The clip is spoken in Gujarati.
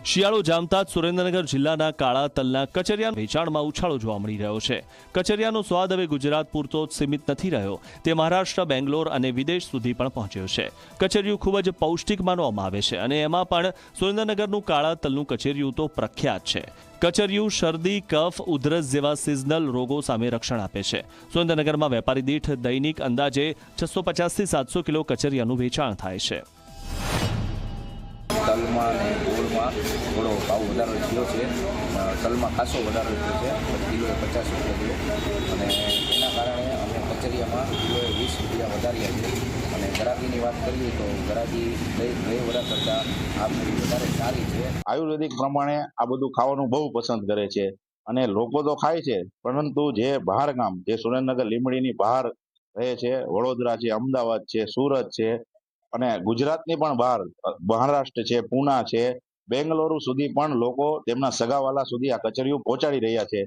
શિયાળો જામતા જ સુરેન્દ્રનગર જિલ્લાના કાળા તલના કચરિયાના વેચાણમાં ઉછાળો જોવા મળી રહ્યો છે। કચરિયાનો સ્વાદ હવે ગુજરાત પૂરતો જ સીમિત નથી રહ્યો, તે મહારાષ્ટ્ર, બેંગ્લોર અને વિદેશ સુધી પણ પહોંચ્યો છે। કચરિયું ખૂબ જ પૌષ્ટિક માનવામાં આવે છે અને એમાં પણ સુરેન્દ્રનગરનું કાળા તલનું કચરિયું તો પ્રખ્યાત છે। કચરિયું શરદી, કફ, ઉધરસ જેવા સિઝનલ રોગો સામે રક્ષણ આપે છે। સુરેન્દ્રનગરમાં વેપારી દીઠ દૈનિક અંદાજે 650 થી 700 કિલો કચરિયાનું વેચાણ થાય છે। તલમાં અને ગોળમાં થોડો ભાવ વધારો થયો છે। તલમાં ખાસો વધારો થયો છે, કિલોએ 50 રૂપિયા કિલો, અને એના કારણે અમે કચરિયામાં કિલોએ 20 રૂપિયા વધાર્યા છે। અને ગરાકીની વાત કરીએ તો ગરાકી ગઈ વર્ષ કરતાં આ મૂડી વધારે સારી છે। આયુર્વેદિક પ્રમાણે આ બધું ખાવાનું બહુ પસંદ કરે છે અને લોકો તો ખાય છે, પરંતુ જે બહાર ગામ, જે સુરેન્દ્રનગર લીંબડીની બહાર રહે છે, વડોદરા છે, અમદાવાદ છે, સુરત છે અને ગુજરાતની પણ બહાર મહારાષ્ટ્ર છે, પૂના છે, બેંગલુરુ સુધી પણ લોકો તેમના સગાવાલા સુધી આ કચરિયું પહોંચાડી રહ્યા છે।